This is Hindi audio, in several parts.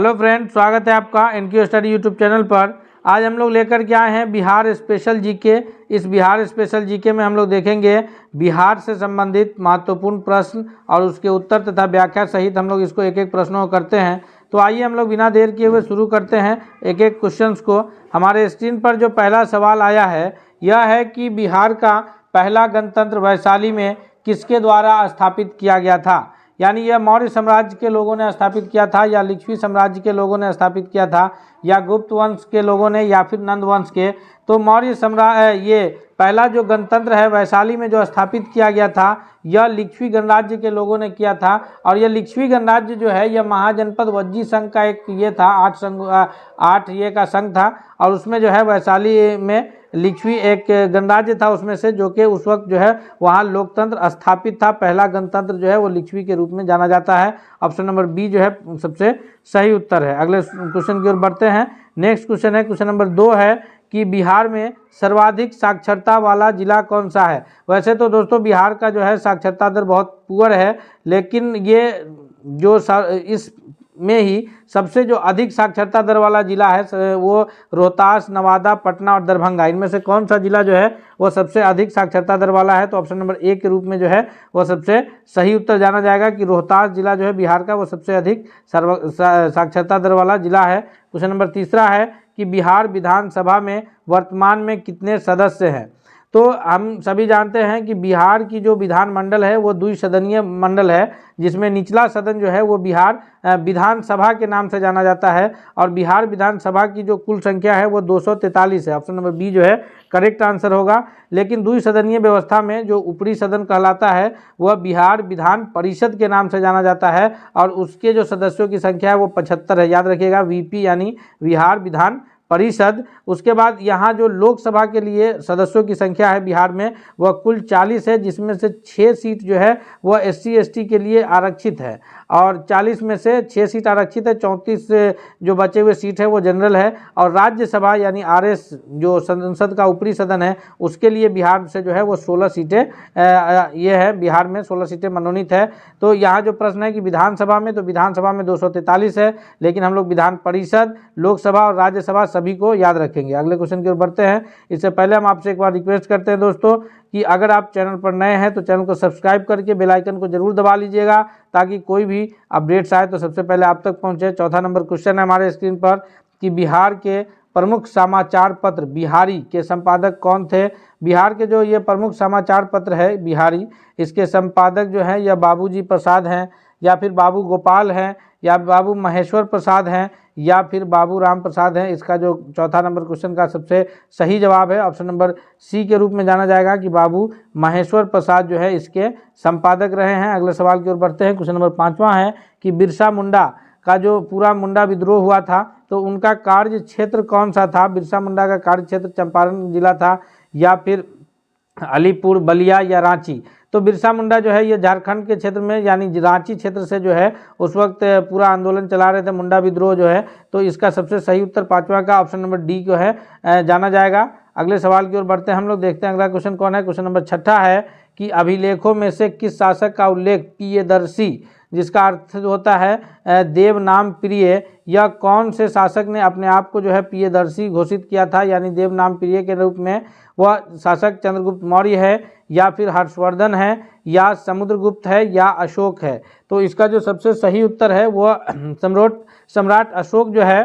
हेलो फ्रेंड, स्वागत है आपका एनक्यू स्टडी यूट्यूब चैनल पर। आज हम लोग लेकर के आए हैं बिहार स्पेशल जीके। इस बिहार स्पेशल जीके में हम लोग देखेंगे बिहार से संबंधित महत्वपूर्ण प्रश्न और उसके उत्तर तथा व्याख्या सहित हम लोग इसको एक एक प्रश्नों को करते हैं। तो आइए हम लोग बिना देर किए हुए शुरू करते हैं एक एक क्वेश्चंस को। हमारे स्क्रीन पर जो पहला सवाल आया है यह है कि बिहार का पहला गणतंत्र वैशाली में किसके द्वारा स्थापित किया गया था। यानी यह मौर्य साम्राज्य के लोगों ने स्थापित किया था या लिच्छवी साम्राज्य के लोगों ने स्थापित किया था या गुप्त वंश के लोगों ने या फिर नंद वंश के। तो मौर्य साम्राज्य ये पहला जो गणतंत्र है वैशाली में जो स्थापित किया गया था यह लिच्छवी गणराज्य के लोगों ने किया था। और यह लिच्छवी गणराज्य जो है यह महाजनपद वज्जी संघ का एक ये था, 8 ये का संघ था। और उसमें जो है वैशाली में लिच्छवी एक गणराज्य था उसमें से, जो कि उस वक्त जो है वहाँ लोकतंत्र स्थापित था। पहला गणतंत्र जो है वो लिच्छवी के रूप में जाना जाता है। ऑप्शन नंबर बी जो है सबसे सही उत्तर है। अगले क्वेश्चन की ओर बढ़ते हैं। नेक्स्ट क्वेश्चन है, क्वेश्चन नंबर 2 है कि बिहार में सर्वाधिक साक्षरता वाला जिला कौन सा है। वैसे तो दोस्तों बिहार का जो है साक्षरता दर बहुत पुअर है, लेकिन ये जो इस में ही सबसे जो अधिक साक्षरता दर वाला जिला है वो रोहतास, नवादा, पटना और दरभंगा। इनमें से कौन सा जिला जो है वो सबसे अधिक साक्षरता दर वाला है। तो ऑप्शन नंबर ए के रूप में जो है वो सबसे सही उत्तर जाना जाएगा कि रोहतास जिला जो है बिहार का वो सबसे अधिक साक्षरता दर वाला जिला है। क्वेश्चन नंबर 3 है कि बिहार विधानसभा में वर्तमान में कितने सदस्य हैं। तो हम सभी जानते हैं कि बिहार की जो विधानमंडल है वो द्विसदनीय मंडल है, जिसमें निचला सदन जो है वो बिहार विधानसभा के नाम से जाना जाता है। और बिहार विधानसभा की जो कुल संख्या है वो 243 है। ऑप्शन नंबर बी जो है करेक्ट आंसर होगा। लेकिन द्विसदनीय व्यवस्था में जो ऊपरी सदन कहलाता है वह बिहार विधान परिषद के नाम से जाना जाता है और उसके जो सदस्यों की संख्या है वो 75 है। याद रखिएगा, वीपी यानी बिहार विधान परिषद। उसके बाद यहाँ जो लोकसभा के लिए सदस्यों की संख्या है बिहार में वह कुल 40 है, जिसमें से 6 सीट जो है वह SC ST के लिए आरक्षित है और 40 में से 6 सीट आरक्षित है, 34 जो बचे हुए सीट है वो जनरल है। और राज्यसभा यानी RS जो संसद का ऊपरी सदन है उसके लिए बिहार से जो है वो 16 सीटें ये है, बिहार में 16 सीटें मनोनीत है। तो यहाँ जो प्रश्न है कि विधानसभा में, तो विधानसभा में 243 है, लेकिन हम लोग विधान परिषद, लोकसभा और राज्यसभा सभी को याद रखेंगे। अगले क्वेश्चन की ओर बढ़ते हैं। इससे पहले हम आपसे एक बार रिक्वेस्ट करते हैं दोस्तों कि अगर आप चैनल पर नए हैं तो चैनल को सब्सक्राइब करके बेल आइकन को जरूर दबा लीजिएगा ताकि कोई भी अपडेट्स आए तो सबसे पहले आप तक पहुंचे। चौथा नंबर क्वेश्चन है हमारे स्क्रीन पर कि बिहार के प्रमुख समाचार पत्र बिहारी के संपादक कौन थे। बिहार के जो ये प्रमुख समाचार पत्र है बिहारी, इसके संपादक जो है यह बाबूजी प्रसाद हैं या फिर बाबू गोपाल हैं या बाबू महेश्वर प्रसाद हैं या फिर बाबू राम प्रसाद हैं। इसका जो चौथा नंबर क्वेश्चन का सबसे सही जवाब है ऑप्शन नंबर सी के रूप में जाना जाएगा कि बाबू महेश्वर प्रसाद जो है इसके संपादक रहे हैं। अगले सवाल की ओर बढ़ते हैं। क्वेश्चन नंबर 5वां है कि बिरसा मुंडा का जो पूरा मुंडा विद्रोह हुआ था तो उनका कार्य क्षेत्र कौन सा था। बिरसा मुंडा का कार्य क्षेत्र चंपारण जिला था या फिर अलीपुर, बलिया या रांची। तो बिरसा मुंडा जो है ये झारखंड के क्षेत्र में यानी रांची क्षेत्र से जो है उस वक्त पूरा आंदोलन चला रहे थे, मुंडा विद्रोह जो है। तो इसका सबसे सही उत्तर 5वां का ऑप्शन नंबर डी को है जाना जाएगा। अगले सवाल की ओर बढ़ते हैं हम लोग, देखते हैं अगला क्वेश्चन कौन है। क्वेश्चन नंबर 6 है कि अभिलेखों में से किस शासक का उल्लेख प्रियदर्शी, जिसका अर्थ होता है देव नाम प्रिय, यह कौन से शासक ने अपने आप को जो है प्रियदर्शी घोषित किया था यानी देव नाम प्रिय के रूप में। वह शासक चंद्रगुप्त मौर्य है या फिर हर्षवर्धन है या समुद्रगुप्त है या अशोक है। तो इसका जो सबसे सही उत्तर है वह सम्राट अशोक जो है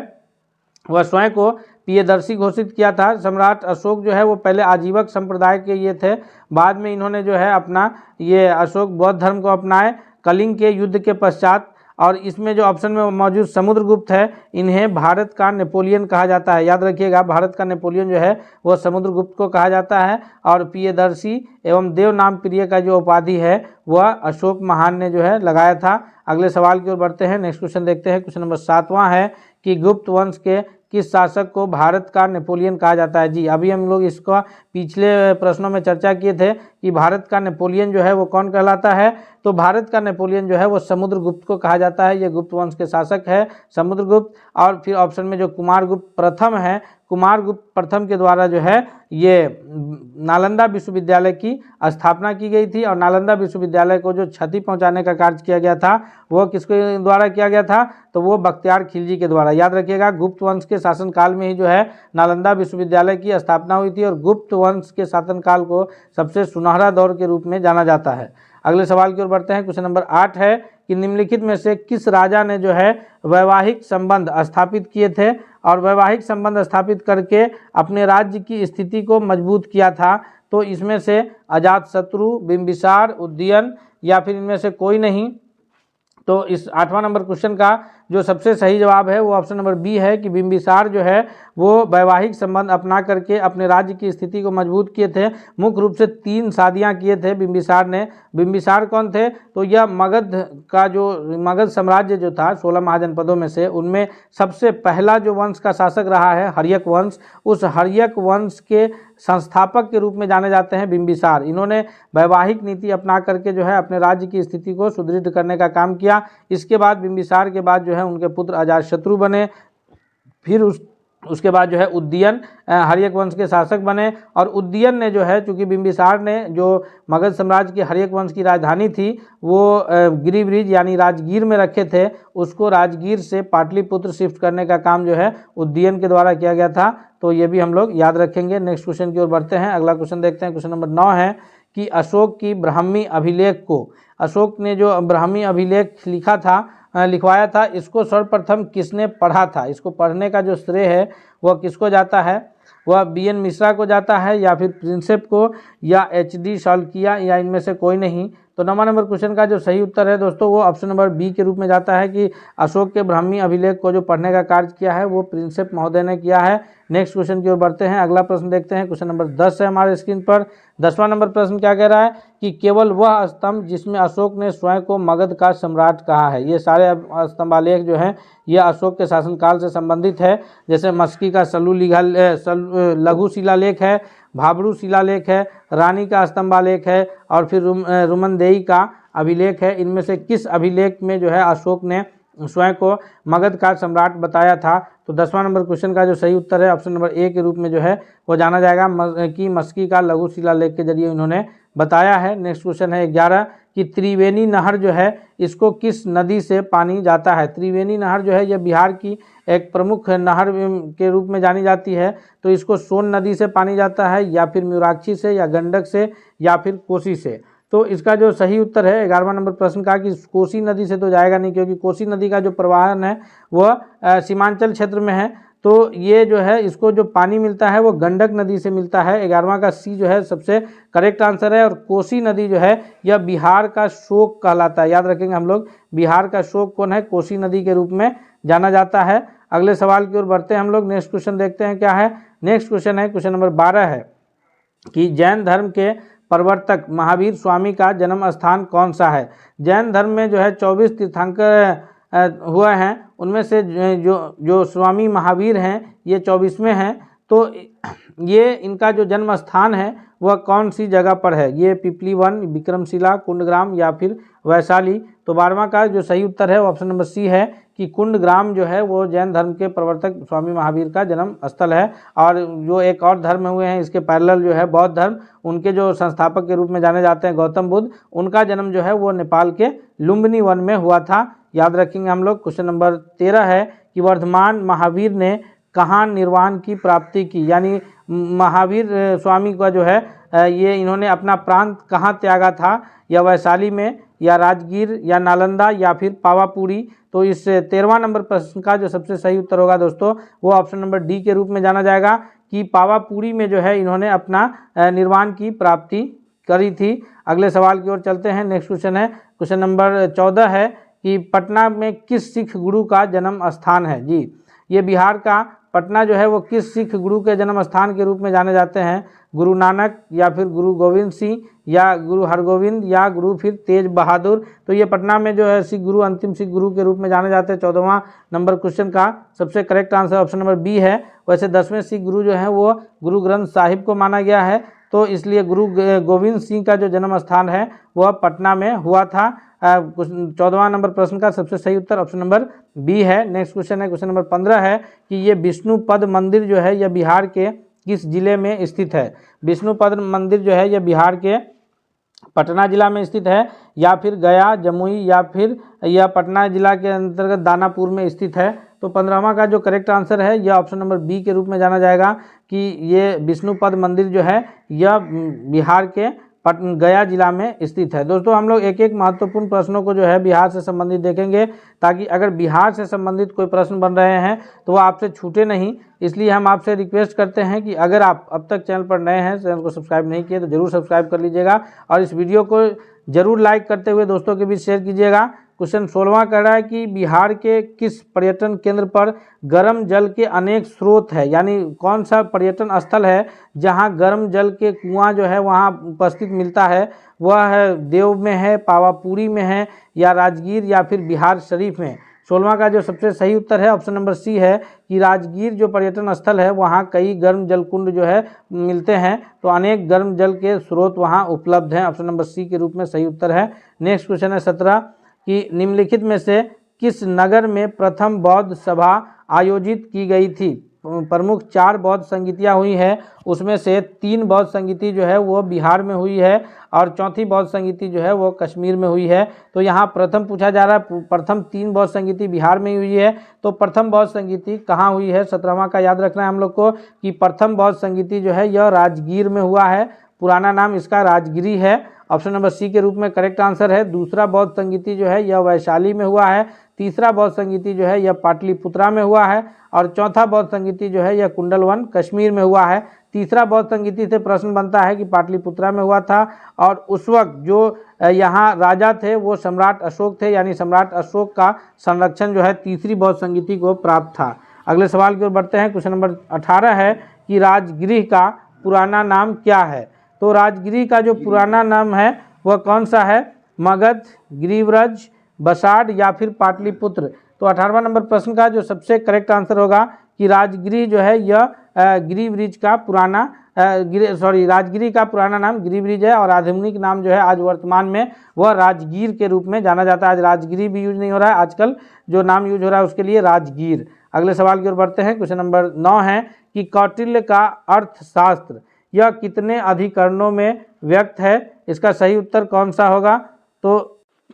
वह स्वयं को प्रियदर्शी घोषित किया था। सम्राट अशोक जो है वो पहले आजीवक संप्रदाय के ये थे, बाद में इन्होंने जो है अपना ये अशोक बौद्ध धर्म को अपनाए कलिंग के युद्ध के पश्चात। और इसमें जो ऑप्शन में मौजूद समुद्रगुप्त है इन्हें भारत का नेपोलियन कहा जाता है। याद रखिएगा, भारत का नेपोलियन जो है वो समुद्रगुप्त को कहा जाता है और प्रियदर्शी एवं देव नाम प्रिय का जो उपाधि है वह अशोक महान ने जो है लगाया था। अगले सवाल की ओर बढ़ते हैं। नेक्स्ट क्वेश्चन देखते हैं। क्वेश्चन नंबर 7वां है कि गुप्त वंश के किस शासक को भारत का नेपोलियन कहा जाता है। जी, अभी हम लोग इसका पिछले प्रश्नों में चर्चा किए थे कि भारत का नेपोलियन जो है वो कौन कहलाता है, तो भारत का नेपोलियन जो है वो समुद्रगुप्त को कहा जाता है। ये गुप्त वंश के शासक है समुद्रगुप्त। और फिर ऑप्शन में जो कुमारगुप्त प्रथम है, कुमारगुप्त प्रथम के द्वारा जो है ये नालंदा विश्वविद्यालय की स्थापना की गई थी। और नालंदा विश्वविद्यालय को जो क्षति पहुंचाने का कार्य किया गया था वो किसके द्वारा किया गया था, तो वो बख्तियार खिलजी के द्वारा। याद रखिएगा, गुप्त वंश के शासनकाल में ही जो है नालंदा विश्वविद्यालय की स्थापना हुई थी और गुप्त वंश के शासनकाल को सबसे सुनहरा दौर के रूप में जाना जाता है। अगले सवाल की ओर बढ़ते हैं। क्वेश्चन नंबर 8 है कि निम्नलिखित में से किस राजा ने जो है वैवाहिक संबंध स्थापित किए थे और वैवाहिक संबंध स्थापित करके अपने राज्य की स्थिति को मजबूत किया था, तो इसमें से अजातशत्रु, बिंबिसार, उदयन या फिर इनमें से कोई नहीं। तो इस 8वां नंबर क्वेश्चन का जो सबसे सही जवाब है वो ऑप्शन नंबर बी है कि बिंबिसार जो है वो वैवाहिक संबंध अपना करके अपने राज्य की स्थिति को मजबूत किए थे। मुख्य रूप से 3 शादियां किए थे बिंबिसार ने। बिंबिसार कौन थे, तो यह मगध का जो मगध साम्राज्य जो था 16 महाजनपदों में से, उनमें सबसे पहला जो वंश का शासक रहा है हर्यक वंश, उस हर्यक वंश के संस्थापक के रूप में जाने जाते हैं बिंबिसार। इन्होंने वैवाहिक नीति अपना करके जो है अपने राज्य की स्थिति को सुदृढ़ करने का काम किया। इसके बाद बिंबिसार के बाद जो है उनके पुत्र अजातशत्रु बने। फिर उसके बाद जो है उदयन हर्यक वंश के शासक बने। और उदयन ने जो है, चूंकि बिंबिसार ने जो मगध साम्राज्य की हर्यक वंश की राजधानी थी वो गिरिब्रिज यानी राजगीर में रखे थे, उसको राजगीर से पाटलिपुत्र शिफ्ट करने का काम जो है उदयन के द्वारा किया गया था। तो ये भी हम लोग याद रखेंगे। नेक्स्ट क्वेश्चन की ओर बढ़ते हैं। अगला क्वेश्चन देखते हैं। क्वेश्चन नंबर 9 है कि अशोक की ब्राह्मी अभिलेख को, अशोक ने जो ब्राह्मी अभिलेख लिखवाया था, इसको सर्वप्रथम किसने पढ़ा था। इसको पढ़ने का जो श्रेय है वह किसको जाता है, वह BN मिश्रा को जाता है या फिर प्रिंसेप को या HD शाल्किया या इनमें से कोई नहीं। तो 9वां नंबर क्वेश्चन का जो सही उत्तर है दोस्तों वो ऑप्शन नंबर बी के रूप में जाता है कि अशोक के ब्राह्मी अभिलेख को जो पढ़ने का कार्य किया है वो प्रिंसेप महोदय ने किया है। नेक्स्ट क्वेश्चन की ओर बढ़ते हैं। अगला प्रश्न देखते हैं। क्वेश्चन नंबर 10 है हमारे स्क्रीन पर। 10वां नंबर प्रश्न क्या कह रहा है कि केवल वह स्तंभ जिसमें अशोक ने स्वयं को मगध का सम्राट कहा है। ये सारे स्तंभालेख जो हैं ये अशोक के शासनकाल से संबंधित है। जैसे मस्की का लघु शिलालेख है, भाबरू शिलालेख है, रानी का स्तंभालेख है और फिर रुमनदेई का अभिलेख है। इनमें से किस अभिलेख में जो है अशोक ने स्वयं को मगध का सम्राट बताया था। तो 10वां नंबर क्वेश्चन का जो सही उत्तर है ऑप्शन नंबर ए के रूप में जो है वो जाना जाएगा कि मस्की का लघु शिलालेख के जरिए इन्होंने बताया है। नेक्स्ट क्वेश्चन है 11 कि त्रिवेणी नहर जो है इसको किस नदी से पानी जाता है। त्रिवेणी नहर जो है यह बिहार की एक प्रमुख नहर के रूप में जानी जाती है। तो इसको सोन नदी से पानी जाता है या फिर म्यूराक्षी से या गंडक से या फिर कोसी से। तो इसका जो सही उत्तर है 11वां नंबर प्रश्न का कि कोसी नदी से तो जाएगा नहीं, क्योंकि कोसी नदी का जो प्रवाहन है वह सीमांचल क्षेत्र में है। तो ये जो है इसको जो पानी मिलता है वो गंडक नदी से मिलता है। 11वां का सी जो है सबसे करेक्ट आंसर है। और कोसी नदी जो है यह बिहार का शोक कहलाता है। याद रखेंगे हम लोग, बिहार का शोक कौन है, कोसी नदी के रूप में जाना जाता है। अगले सवाल की ओर बढ़ते हैं हम लोग। नेक्स्ट क्वेश्चन देखते हैं क्या है। नेक्स्ट क्वेश्चन है क्वेश्चन नंबर 12 है कि जैन धर्म के प्रवर्तक महावीर स्वामी का जन्म स्थान कौन सा है। जैन धर्म में जो है 24 तीर्थंकर हुए हैं, उनमें से जो स्वामी महावीर हैं ये 24वें हैं। तो ये इनका जो जन्म स्थान है वह कौन सी जगह पर है। ये पिपली वन, विक्रमशिला, कुंडग्राम या फिर वैशाली। तो 12वां का जो सही उत्तर है ऑप्शन नंबर सी है कि कुंडग्राम जो है वो जैन धर्म के प्रवर्तक स्वामी महावीर का जन्म स्थल है। और जो एक और धर्म हुए हैं इसके पैरेलल जो है बौद्ध धर्म, उनके जो संस्थापक के रूप में जाने जाते हैं गौतम बुद्ध, उनका जन्म जो है वो नेपाल के लुम्बिनी वन में हुआ था। याद रखेंगे हम लोग। क्वेश्चन नंबर 13 है कि वर्धमान महावीर ने कहाँ निर्वाण की प्राप्ति की। यानी महावीर स्वामी का जो है ये इन्होंने अपना प्रांत कहाँ त्यागा था, या वैशाली में या राजगीर या नालंदा या फिर पावापुरी। तो इस 13वां नंबर प्रश्न का जो सबसे सही उत्तर होगा दोस्तों वो ऑप्शन नंबर डी के रूप में जाना जाएगा कि पावापुरी में जो है इन्होंने अपना निर्वाण की प्राप्ति करी थी। अगले सवाल की ओर चलते हैं। नेक्स्ट क्वेश्चन है क्वेश्चन नंबर 14 है कि पटना में किस सिख गुरु का जन्म स्थान है। जी, ये बिहार का पटना जो है वो किस सिख गुरु के जन्म स्थान के रूप में जाने जाते हैं। गुरु नानक या फिर गुरु गोविंद सिंह या गुरु हरगोविंद या गुरु फिर तेज बहादुर। तो ये पटना में जो है सिख गुरु अंतिम सिख गुरु के रूप में जाने जाते हैं। 14वां नंबर क्वेश्चन का सबसे correct answer option number B है। वैसे 10वें सिख गुरु जो है वो गुरु ग्रंथ साहिब को माना गया है। तो इसलिए गुरु गोविंद सिंह का जो जन्म स्थान है वह पटना में हुआ था। 14वां नंबर प्रश्न का सबसे सही उत्तर ऑप्शन नंबर बी है। नेक्स्ट क्वेश्चन है, क्वेश्चन नंबर 15 है कि ये विष्णुपद मंदिर जो है यह बिहार के किस जिले में स्थित है। विष्णुपद मंदिर जो है यह बिहार के पटना जिला में स्थित है, या फिर गया, जमुई, या फिर यह पटना जिला के अंतर्गत दानापुर में स्थित है। तो 15वां का जो करेक्ट आंसर है यह ऑप्शन नंबर बी के रूप में जाना जाएगा कि ये विष्णुपद मंदिर जो है यह बिहार के गया जिला में स्थित है। दोस्तों हम लोग एक एक महत्वपूर्ण प्रश्नों को जो है बिहार से संबंधित देखेंगे, ताकि अगर बिहार से संबंधित कोई प्रश्न बन रहे हैं तो वो आपसे छूटे नहीं। इसलिए हम आपसे रिक्वेस्ट करते हैं कि अगर आप अब तक चैनल पर नए हैं, चैनल को सब्सक्राइब नहीं किए तो जरूर सब्सक्राइब कर लीजिएगा और इस वीडियो को जरूर लाइक करते हुए दोस्तों के बीच शेयर कीजिएगा। क्वेश्चन 16वां कह रहा है कि बिहार के किस पर्यटन केंद्र पर गर्म जल के अनेक स्रोत है, यानी कौन सा पर्यटन स्थल है जहां गर्म जल के कुआं जो है वहां उपस्थित मिलता है। वह है देव में है, पावापुरी में है, या राजगीर, या फिर बिहार शरीफ में। 16वां का जो सबसे सही उत्तर है ऑप्शन नंबर सी है कि राजगीर जो पर्यटन स्थल है वहाँ कई गर्म जल कुंड जो है मिलते हैं, तो अनेक गर्म जल के स्रोत वहाँ उपलब्ध हैं। ऑप्शन नंबर सी के रूप में सही उत्तर है। नेक्स्ट क्वेश्चन है 17 कि निम्नलिखित में से किस नगर में प्रथम बौद्ध सभा आयोजित की गई थी। प्रमुख 4 बौद्ध संगीतियाँ हुई है, उसमें से 3 बौद्ध संगीति जो है वो बिहार में हुई है और चौथी बौद्ध संगीति जो है वो कश्मीर में हुई है। तो यहाँ प्रथम पूछा जा रहा है, प्रथम 3 बौद्ध संगीति बिहार में हुई है, तो प्रथम बौद्ध संगीति कहाँ हुई है। 17वां का याद रखना है हम लोग को कि प्रथम बौद्ध संगीति जो है यह राजगीर में हुआ है, पुराना नाम इसका राजगिरी है। ऑप्शन नंबर सी के रूप में करेक्ट आंसर है। दूसरा बौद्ध संगीति जो है यह वैशाली में हुआ है, तीसरा बौद्ध संगीति जो है यह पाटलिपुत्रा में हुआ है, और चौथा बौद्ध संगीति जो है यह कुंडलवन कश्मीर में हुआ है। तीसरा बौद्ध संगीति से प्रश्न बनता है कि पाटलिपुत्रा में हुआ था, और उस वक्त जो यहाँ राजा थे वो सम्राट अशोक थे, यानी सम्राट अशोक का संरक्षण जो है तीसरी बौद्ध संगीति को प्राप्त था। अगले सवाल की ओर बढ़ते हैं। क्वेश्चन नंबर 18 है कि राजगृह का पुराना नाम क्या है। तो राजगिरी का जो पुराना नाम है वह कौन सा है। मगध, गिरिव्रज, बसाड, या फिर पाटलिपुत्र। तो 18वां नंबर प्रश्न का जो सबसे करेक्ट आंसर होगा कि राजगिरी जो है यह गिरिव्रज का पुराना राजगिरी का पुराना नाम गिरिव्रज है, और आधुनिक नाम जो है आज वर्तमान में वह राजगीर के रूप में जाना जाता है। आज राजगिरी भी यूज नहीं हो रहा है, आजकल जो नाम यूज हो रहा है उसके लिए राजगीर। अगले सवाल की ओर बढ़ते हैं। क्वेश्चन नंबर 9 है कि कौटिल्य का अर्थशास्त्र यह कितने अधिकरणों में व्यक्त है। इसका सही उत्तर कौन सा होगा। तो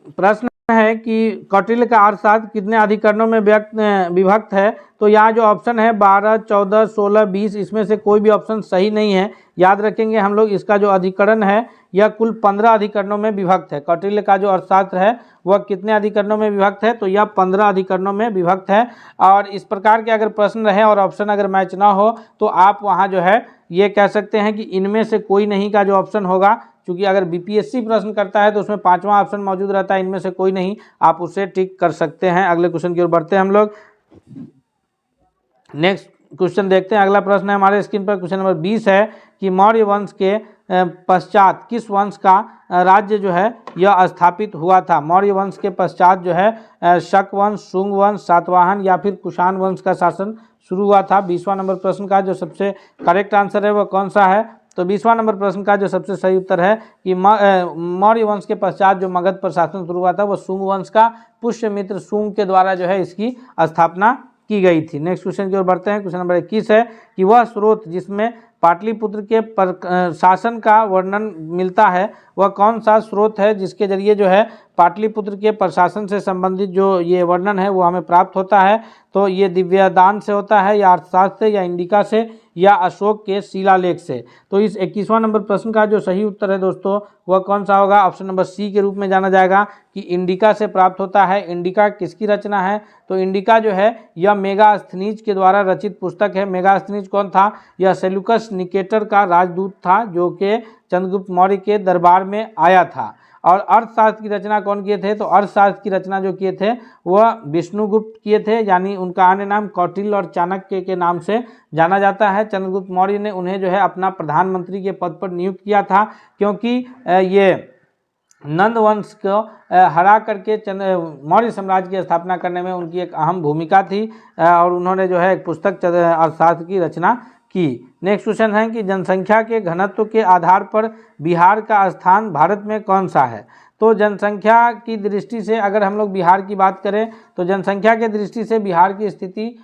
प्रश्न है कि कौटिल्य का अर्थशास्त्र कितने अधिकरणों में विभक्त है। तो यहाँ जो ऑप्शन है 12, 14, 16, 20, इसमें से कोई भी ऑप्शन सही नहीं है। याद रखेंगे हम लोग, इसका जो अधिकरण है यह कुल 15 अधिकरणों में विभक्त है। कौटिल्य का जो अर्थशास्त्र है वह कितने अधिकरणों में विभक्त है, तो यह 15 अधिकरणों में विभक्त है। और इस प्रकार के अगर प्रश्न रहे और ऑप्शन अगर मैच ना हो तो आप वहाँ जो है ये कह सकते हैं कि इनमें से कोई नहीं का जो ऑप्शन होगा, क्योंकि अगर बीपीएससी प्रश्न करता है तो उसमें 5वां ऑप्शन मौजूद रहता है, इनमें से कोई नहीं, आप उसे टिक कर सकते हैं। अगले क्वेश्चन की ओर बढ़ते हैं हम लोग। नेक्स्ट क्वेश्चन देखते हैं। अगला प्रश्न है हमारे स्क्रीन पर, क्वेश्चन नंबर 20 है कि मौर्य वंश के पश्चात किस वंश का राज्य जो है यह स्थापित हुआ था। मौर्य वंश के पश्चात जो है शक वंश, शुंग वंश, सातवाहन, या फिर कुषाण वंश का शासन शुरू हुआ था। 20वां नंबर प्रश्न का जो सबसे करेक्ट आंसर है वह कौन सा है। तो 20वां नंबर प्रश्न का जो सबसे सही उत्तर है कि मौर्य वंश के पश्चात जो मगध पर शासन शुरू हुआ था वह शुंग वंश का पुष्यमित्र शुंग के द्वारा जो है इसकी स्थापना की गई थी। नेक्स्ट क्वेश्चन की ओर बढ़ते हैं। क्वेश्चन नंबर 21 है कि वह स्रोत जिसमें पाटलिपुत्र के शासन का वर्णन मिलता है वह कौन सा स्रोत है, जिसके जरिए जो है पाटलिपुत्र के प्रशासन से संबंधित जो ये वर्णन है वो हमें प्राप्त होता है। तो ये दिव्यदान से होता है, या अर्थशास्त्र से, या इंडिका से, या अशोक के शिलालेख से। तो इस 21वां नंबर प्रश्न का जो सही उत्तर है दोस्तों वह कौन सा होगा। ऑप्शन नंबर सी के रूप में जाना जाएगा कि इंडिका से प्राप्त होता है। इंडिका किसकी रचना है। तो इंडिका जो है यह मेगास्थनीज के द्वारा रचित पुस्तक है। मेगास्थनीज कौन था। यह सेल्यूकस निकेटर का राजदूत था जो कि चंद्रगुप्त मौर्य के दरबार में आया था। और अर्थशास्त्र की रचना कौन किए थे। तो अर्थशास्त्र की रचना जो किए थे वह विष्णुगुप्त किए थे, यानी उनका अन्य नाम कौटिल्य और चाणक्य के नाम से जाना जाता है। चंद्रगुप्त मौर्य ने उन्हें जो है अपना प्रधानमंत्री के पद पर नियुक्त किया था, क्योंकि ये नंद वंश को हरा करके मौर्य साम्राज्य की स्थापना करने में उनकी एक अहम भूमिका थी, और उन्होंने जो है एक पुस्तक अर्थशास्त्र की रचना की। नेक्स्ट क्वेश्चन है कि जनसंख्या के घनत्व के आधार पर बिहार का स्थान भारत में कौन सा है। तो जनसंख्या की दृष्टि से अगर हम लोग बिहार की बात करें तो जनसंख्या के दृष्टि से बिहार की स्थिति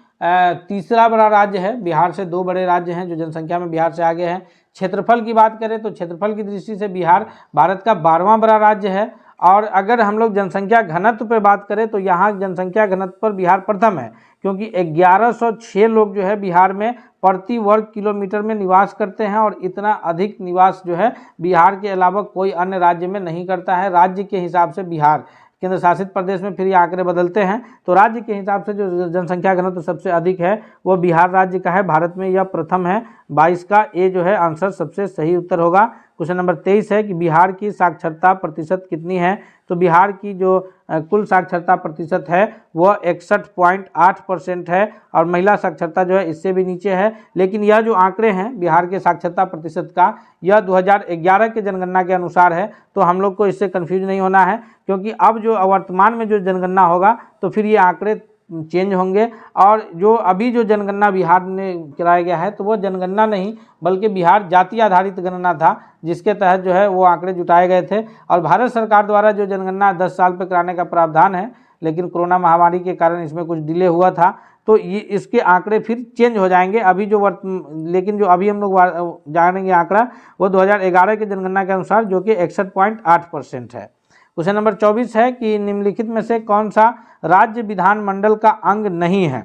तीसरा बड़ा राज्य है। बिहार से 2 बड़े राज्य हैं जो जनसंख्या में बिहार से आगे हैं। क्षेत्रफल की बात करें तो क्षेत्रफल की दृष्टि से बिहार भारत का 12वां बड़ा राज्य है। और अगर हम लोग जनसंख्या घनत्व पर बात करें तो यहाँ जनसंख्या घनत्व पर बिहार प्रथम है, क्योंकि 1106 लोग जो है बिहार में प्रति वर्ग किलोमीटर में निवास करते हैं, और इतना अधिक निवास जो है बिहार के अलावा कोई अन्य राज्य में नहीं करता है। राज्य के हिसाब से बिहार, केंद्र शासित प्रदेश में फिर ये आंकड़े बदलते हैं, तो राज्य के हिसाब से जो जनसंख्या घनत्व सबसे अधिक है वो बिहार राज्य का है। भारत में यह प्रथम है। 22 का ए जो है आंसर सबसे सही उत्तर होगा। क्वेश्चन नंबर 23 है कि बिहार की साक्षरता प्रतिशत कितनी है। तो बिहार की जो कुल साक्षरता प्रतिशत है वह 61.8% है, और महिला साक्षरता जो है इससे भी नीचे है। लेकिन यह जो आंकड़े हैं बिहार के साक्षरता प्रतिशत का, यह 2011 के जनगणना के अनुसार है, तो हम लोग को इससे कंफ्यूज नहीं होना है, क्योंकि अब जो वर्तमान में जो जनगणना होगा तो फिर ये आंकड़े चेंज होंगे। और जो अभी जो जनगणना बिहार में कराया गया है तो वो जनगणना नहीं बल्कि बिहार जाति आधारित गणना था, जिसके तहत जो है वो आंकड़े जुटाए गए थे। और भारत सरकार द्वारा जो जनगणना 10 साल पर कराने का प्रावधान है, लेकिन कोरोना महामारी के कारण इसमें कुछ डिले हुआ था, तो ये इसके आंकड़े फिर चेंज हो जाएंगे। अभी जो लेकिन जो अभी हम लोग जानेंगे आंकड़ा वो 2011 के जनगणना के अनुसार, जो कि 61.8% है। क्वेश्चन नंबर 24 है कि निम्नलिखित में से कौन सा राज्य विधानमंडल का अंग नहीं है।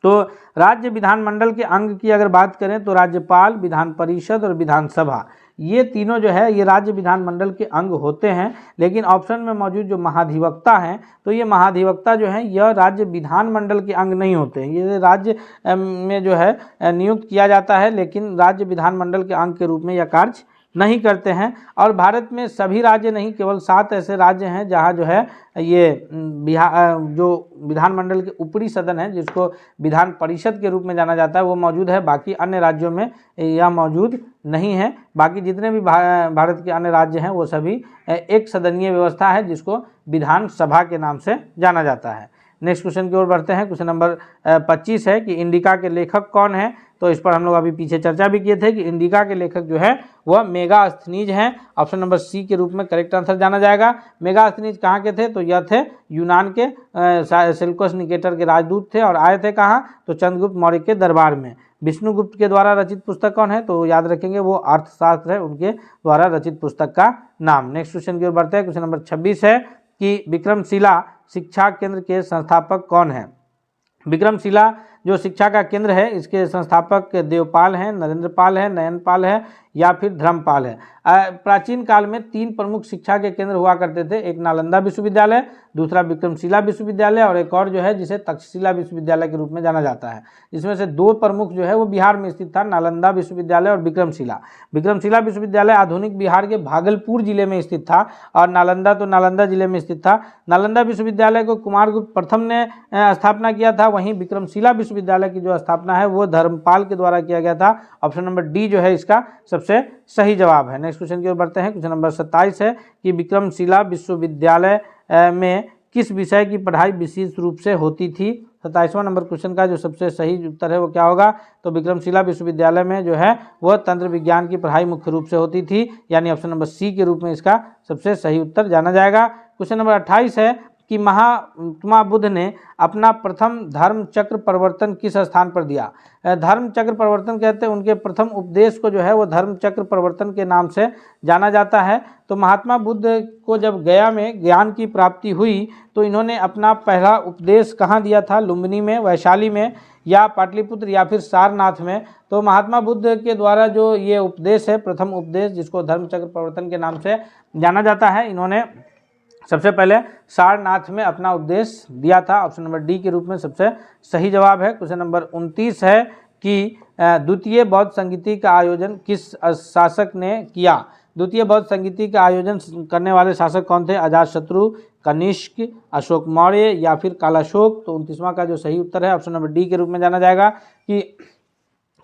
तो राज्य विधानमंडल के अंग की अगर बात करें तो राज्यपाल, विधान परिषद और विधानसभा, ये तीनों जो है ये राज्य विधानमंडल के अंग होते हैं। लेकिन ऑप्शन में मौजूद जो महाधिवक्ता हैं, तो ये महाधिवक्ता जो हैं यह राज्य विधानमंडल के अंग नहीं होते हैं। ये राज्य में जो है नियुक्त किया जाता है, लेकिन राज्य विधानमंडल के अंग के रूप में यह कार्य नहीं करते हैं। और भारत में सभी राज्य नहीं, केवल 7 ऐसे राज्य हैं जहां जो है ये जो विधानमंडल के ऊपरी सदन है, जिसको विधान परिषद के रूप में जाना जाता है, वो मौजूद है। बाकी अन्य राज्यों में यह मौजूद नहीं है। बाकी जितने भी भारत के अन्य राज्य हैं वो सभी एक सदनीय व्यवस्था है, जिसको विधानसभा के नाम से जाना जाता है। नेक्स्ट क्वेश्चन की ओर बढ़ते हैं। क्वेश्चन नंबर 25 है कि इंडिका के लेखक कौन है। तो इस पर हम लोग अभी पीछे चर्चा भी किए थे कि इंडिका के लेखक जो है वह मेगास्थनीज हैं। ऑप्शन नंबर सी के रूप में करेक्ट आंसर जाना जाएगा। मेगास्थनीज कहाँ के थे, तो यह थे यूनान के सेल्यूकस निकेटर के राजदूत थे, और आए थे कहाँ, तो चंद्रगुप्त मौर्य के दरबार में। विष्णुगुप्त के द्वारा रचित पुस्तक कौन है, तो याद रखेंगे वो अर्थशास्त्र है, उनके द्वारा रचित पुस्तक का नाम। नेक्स्ट क्वेश्चन की ओर बढ़ते हैं। क्वेश्चन नंबर 26 है कि विक्रमशिला शिक्षा केंद्र के संस्थापक कौन है। विक्रमशिला जो शिक्षा का केंद्र है इसके संस्थापक देवपाल हैं, नरेंद्रपाल है, नयनपाल है या फिर धर्मपाल है। प्राचीन काल में 3 प्रमुख शिक्षा के केंद्र हुआ करते थे। एक नालंदा विश्वविद्यालय, दूसरा विक्रमशिला विश्वविद्यालय और एक और जो है जिसे तक्षशिला विश्वविद्यालय के रूप में जाना जाता है। इसमें से 2 प्रमुख जो है वो बिहार में स्थित था, नालंदा विश्वविद्यालय और विक्रमशिला। विक्रमशिला विश्वविद्यालय आधुनिक बिहार के भागलपुर जिले में स्थित था, और नालंदा तो नालंदा जिले में स्थित था। नालंदा विश्वविद्यालय को कुमारगुप्त प्रथम ने स्थापना किया था, वहीं विक्रमशिला विश्वविद्यालय की जो स्थापना है वो धर्मपाल के द्वारा किया गया था। ऑप्शन नंबर डी जो है इसका सबसे सही जवाब है। नेक्स्ट क्वेश्चन की ओर बढ़ते हैं। क्वेश्चन नंबर 27 है कि विक्रमशिला विश्वविद्यालय में किस विषय की पढ़ाई विशेष रूप से होती थी। 27वां नंबर क्वेश्चन का जो सबसे सही उत्तर है वो क्या होगा, तो विक्रमशिला विश्वविद्यालय में जो है वह तंत्र विज्ञान की पढ़ाई मुख्य रूप से होती थी, यानी ऑप्शन नंबर सी के रूप में इसका सबसे सही उत्तर जाना जाएगा। क्वेश्चन नंबर 28 है कि महात्मा बुद्ध ने अपना प्रथम धर्म चक्र प्रवर्तन किस स्थान पर दिया। धर्म चक्र प्रवर्तन कहते हैं उनके प्रथम उपदेश को जो है वो धर्म चक्र प्रवर्तन के नाम से जाना जाता है। तो महात्मा बुद्ध को जब गया में ज्ञान की प्राप्ति हुई तो इन्होंने अपना पहला उपदेश कहाँ दिया था, लुम्बिनी में, वैशाली में या पाटलिपुत्र या फिर सारनाथ में। तो महात्मा बुद्ध के द्वारा जो ये उपदेश है, प्रथम उपदेश जिसको धर्म चक्र प्रवर्तन के नाम से जाना जाता है, इन्होंने सबसे पहले सारनाथ में अपना उपदेश दिया था। ऑप्शन नंबर डी के रूप में सबसे सही जवाब है। क्वेश्चन नंबर 29 है कि द्वितीय बौद्ध संगीति का आयोजन किस शासक ने किया। द्वितीय बौद्ध संगीति का आयोजन करने वाले शासक कौन थे, अजातशत्रु, कनिष्क, अशोक मौर्य या फिर कालाशोक। तो 29वां का जो सही उत्तर है ऑप्शन नंबर डी के रूप में जाना जाएगा कि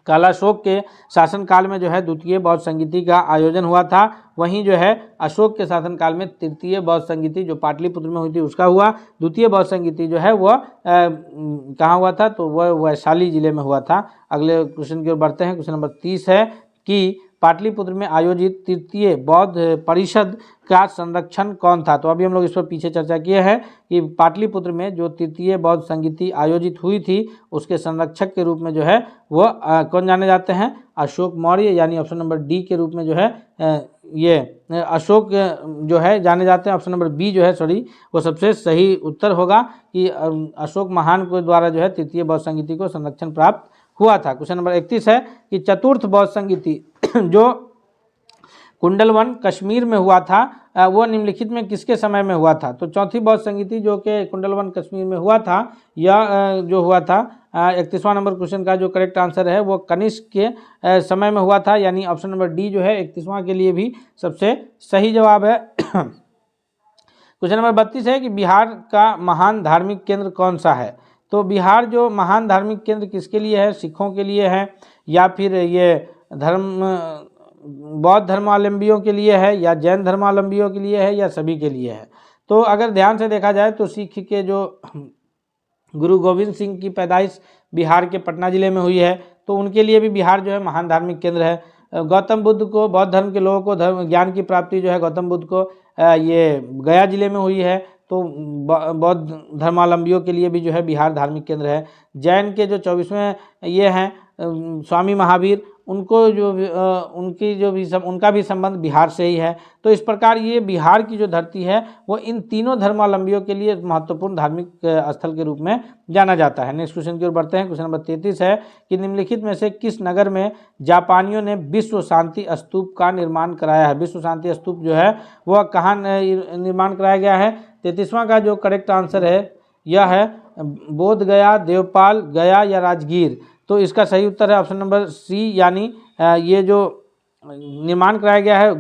कालाशोक के शासनकाल में जो है द्वितीय बौद्ध संगीति का आयोजन हुआ था। वहीं जो है अशोक के शासनकाल में तृतीय बौद्ध संगीति जो पाटलिपुत्र में हुई थी उसका हुआ। द्वितीय बौद्ध संगीति जो है वह कहाँ हुआ था, तो वह वैशाली जिले में हुआ था। अगले क्वेश्चन की ओर बढ़ते हैं। क्वेश्चन नंबर 30 है कि पाटलिपुत्र में आयोजित तृतीय बौद्ध परिषद का संरक्षण कौन था। तो अभी हम लोग इस पर पीछे चर्चा किए हैं कि पाटलिपुत्र में जो तृतीय बौद्ध संगीति आयोजित हुई थी उसके संरक्षक के रूप में जो है वह कौन जाने जाते हैं, अशोक मौर्य, यानी ऑप्शन नंबर डी के रूप में जो है ये अशोक जो है जाने जाते हैं। ऑप्शन नंबर बी जो है वो सबसे सही उत्तर होगा कि अशोक महान के द्वारा जो है तृतीय बौद्ध संगीति को संरक्षण प्राप्त हुआ था। क्वेश्चन नंबर 31 है कि चतुर्थ बौद्ध संगीति जो कुंडलवन कश्मीर में हुआ था वो निम्नलिखित में किसके समय में हुआ था। तो चौथी बौद्ध संगीति जो कि कुंडलवन कश्मीर में हुआ था, यह जो हुआ था 31वां नंबर क्वेश्चन का जो करेक्ट आंसर है वो कनिष्क के समय में हुआ था, यानी ऑप्शन नंबर डी जो है 31वां के लिए भी सबसे सही जवाब है। क्वेश्चन नंबर 32 है कि बिहार का महान धार्मिक केंद्र कौन सा है। तो बिहार जो महान धार्मिक केंद्र किसके लिए है, सिखों के लिए है या फिर ये बौद्ध धर्मावलंबियों के लिए है या जैन धर्मावलंबियों के लिए है या सभी के लिए है। तो अगर ध्यान से देखा जाए तो सिख के जो गुरु गोविंद सिंह की पैदाइश बिहार के पटना जिले में हुई है, तो उनके लिए भी बिहार जो है महान धार्मिक केंद्र है। गौतम बुद्ध को, बौद्ध धर्म के लोगों को धर्म ज्ञान की प्राप्ति जो है गौतम बुद्ध को ये गया जिले में हुई है, तो बौद्ध धर्मावलंबियों के लिए भी जो है बिहार धार्मिक केंद्र है। जैन के जो 24वें ये हैं स्वामी महावीर, उनको जो उनका भी संबंध बिहार से ही है। तो इस प्रकार ये बिहार की जो धरती है वो इन तीनों धर्मावलंबियों के लिए महत्वपूर्ण धार्मिक स्थल के रूप में जाना जाता है। नेक्स्ट क्वेश्चन की ओर बढ़ते हैं। क्वेश्चन नंबर 33 है कि निम्नलिखित में से किस नगर में जापानियों ने विश्व शांति स्तूप का निर्माण कराया है। विश्व शांति स्तूप जो है वह कहाँ निर्माण कराया गया है। 33वां का जो करेक्ट आंसर है यह है बोध गया, देवपाल, गया या राजगीर। तो इसका सही उत्तर है ऑप्शन नंबर सी, यानी ये जो निर्माण कराया गया है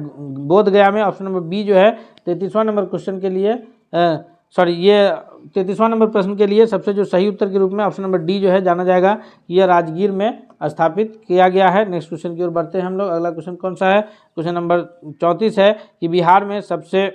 बोध गया में। ऑप्शन नंबर बी जो है 33वां नंबर क्वेश्चन के लिए ये 33वां नंबर प्रश्न के लिए सबसे जो सही उत्तर के रूप में ऑप्शन नंबर डी जो है जाना जाएगा, यह राजगीर में स्थापित किया गया है। नेक्स्ट क्वेश्चन की ओर बढ़ते हैं हम लोग। अगला क्वेश्चन कौन सा है, क्वेश्चन नंबर 34 है कि बिहार में सबसे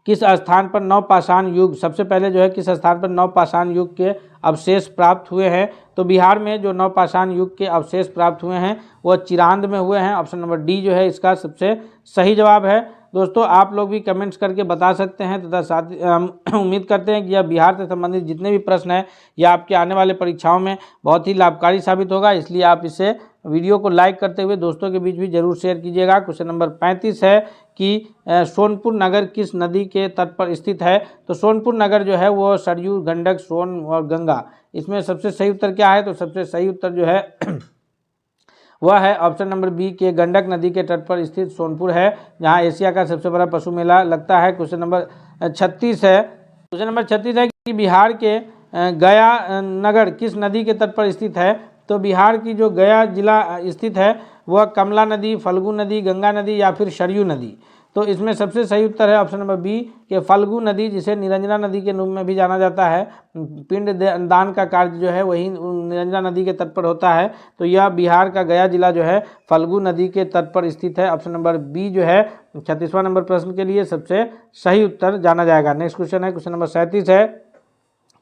किस स्थान पर नवपाषाण युग, सबसे पहले जो है किस स्थान पर नवपाषाण युग के अवशेष प्राप्त हुए हैं। तो बिहार में जो नवपाषाण युग के अवशेष प्राप्त हुए हैं वह चिरांद में हुए हैं। ऑप्शन नंबर डी जो है इसका सबसे सही जवाब है। दोस्तों आप लोग भी कमेंट्स करके बता सकते हैं तथा साथ हम उम्मीद करते हैं कि यह बिहार से संबंधित जितने भी प्रश्न हैं यह आपके आने वाले परीक्षाओं में बहुत ही लाभकारी साबित होगा, इसलिए आप इसे वीडियो को लाइक करते हुए दोस्तों के बीच भी जरूर शेयर कीजिएगा। क्वेश्चन नंबर 35 है कि सोनपुर नगर किस नदी के तट पर स्थित है। तो सोनपुर नगर जो है वो सरयू, गंडक, सोन और गंगा, इसमें सबसे सही उत्तर क्या है। तो सबसे सही उत्तर जो है वह है ऑप्शन नंबर बी के गंडक नदी के तट पर स्थित सोनपुर है, जहां एशिया का सबसे बड़ा पशु मेला लगता है। क्वेश्चन नंबर 36 है, क्वेश्चन नंबर 36 है कि बिहार के गया नगर किस नदी के तट पर स्थित है। तो बिहार की जो गया जिला स्थित है वह कमला नदी, फल्गु नदी, गंगा नदी या फिर सरयू नदी। तो इसमें सबसे सही उत्तर है ऑप्शन नंबर बी के फल्गु नदी, जिसे निरंजना नदी के रूप में भी जाना जाता है। पिंड दान का कार्य जो है वही निरंजना नदी के तट पर होता है। तो यह बिहार का गया जिला जो है फल्गु नदी के तट पर स्थित है। ऑप्शन नंबर बी जो है 36वां नंबर प्रश्न के लिए सबसे सही उत्तर जाना जाएगा। नेक्स्ट क्वेश्चन है, क्वेश्चन नंबर 37 है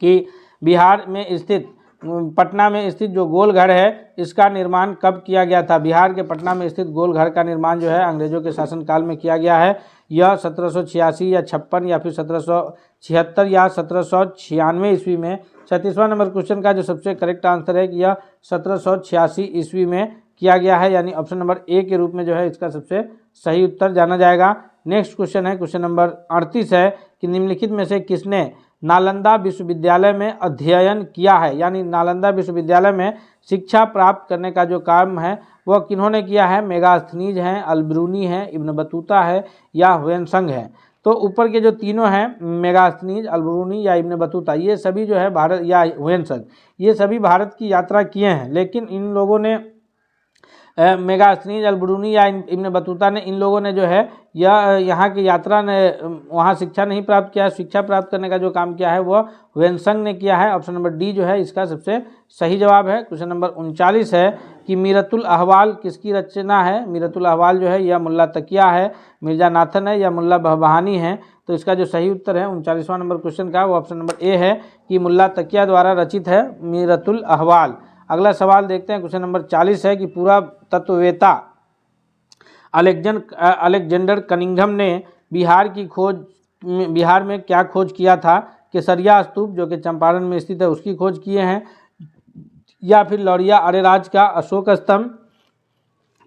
कि बिहार में स्थित पटना में स्थित जो गोलघर है इसका निर्माण कब किया गया था। बिहार के पटना में स्थित गोलघर का निर्माण जो है अंग्रेजों के शासनकाल में किया गया है। यह 1786 या 56 या फिर 1776 या 1796 ईस्वी में। 36वां नंबर क्वेश्चन का जो सबसे करेक्ट आंसर है कि यह 1786 ईस्वी में किया गया है, यानी ऑप्शन नंबर ए के रूप में जो है इसका सबसे सही उत्तर जाना जाएगा। नेक्स्ट क्वेश्चन है, क्वेश्चन नंबर 38 है कि निम्नलिखित में से किसने नालंदा विश्वविद्यालय में अध्ययन किया है। यानी नालंदा विश्वविद्यालय में शिक्षा प्राप्त करने का जो काम है वह किन्होंने किया है। मेगास्थनीज हैं, अलबरूनी है, इब्न बतूता है या हुएनसंग है। तो ऊपर के जो तीनों हैं मेगास्थनीज, अलबरूनी या इब्न बतूता, ये सभी जो है भारत या हुएनसंग, ये सभी भारत की यात्रा किए हैं, लेकिन इन लोगों ने मेगास्थनीज, अलबरूनी या इब्न बतूता ने, इन लोगों ने जो है यहाँ की यात्रा ने वहाँ शिक्षा नहीं प्राप्त किया। शिक्षा प्राप्त करने का जो काम किया है वह हुएनसंग ने किया है। ऑप्शन नंबर डी जो है इसका सबसे सही जवाब है। क्वेश्चन नंबर 39 है कि मीरतुल अहवाल किसकी रचना है। मीरतुल अहवाल जो है यह मुल्ला तकिया है, मिर्जा नाथन है या मुल्ला बहबहानी है। तो इसका जो सही उत्तर है 39वां नंबर क्वेश्चन का वो ऑप्शन नंबर ए है कि मुल्ला तकिया द्वारा रचित है मीरतुल अहवाल। अगला सवाल देखते हैं, क्वेश्चन नंबर 40 है कि पूरा तत्ववेता अलेक्जेंडर कनिंघम ने बिहार में क्या खोज किया था। केसरिया स्तूप जो कि चंपारण में स्थित है उसकी खोज किए हैं, या फिर लौरिया अरेराज का अशोक स्तंभ,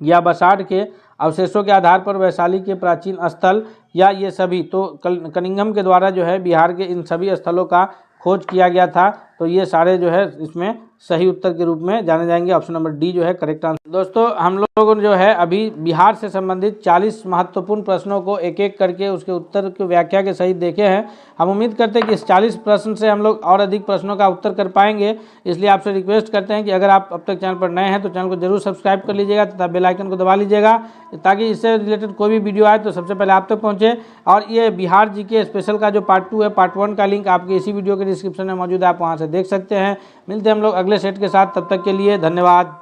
या बसाड़ के अवशेषों के आधार पर वैशाली के प्राचीन स्थल, या ये सभी। तो कनिंघम के द्वारा जो है बिहार के इन सभी स्थलों का खोज किया गया था। तो ये सारे जो है इसमें सही उत्तर के रूप में जाने जाएंगे। ऑप्शन नंबर डी जो है करेक्ट आंसर। दोस्तों हम लोगों ने जो है अभी बिहार से संबंधित 40 महत्वपूर्ण प्रश्नों को एक एक करके उसके उत्तर की व्याख्या के सहित देखे हैं। हम उम्मीद करते हैं कि इस 40 प्रश्न से हम लोग और अधिक प्रश्नों का उत्तर कर पाएंगे। इसलिए आपसे रिक्वेस्ट करते हैं कि अगर आप अब तक चैनल पर नए हैं तो चैनल को जरूर सब्सक्राइब कर लीजिएगा तथा बेल आइकन को दबा लीजिएगा, ताकि इससे रिलेटेड कोई भी वीडियो आए तो सबसे पहले आप तक पहुँचे। और ये बिहार जीके स्पेशल का जो पार्ट 2 है, पार्ट 1 का लिंक आपके इसी वीडियो के डिस्क्रिप्शन में मौजूद है, आप वहाँ से देख सकते हैं। मिलते हैं हम लोग अगले सेट के साथ, तब तक के लिए धन्यवाद।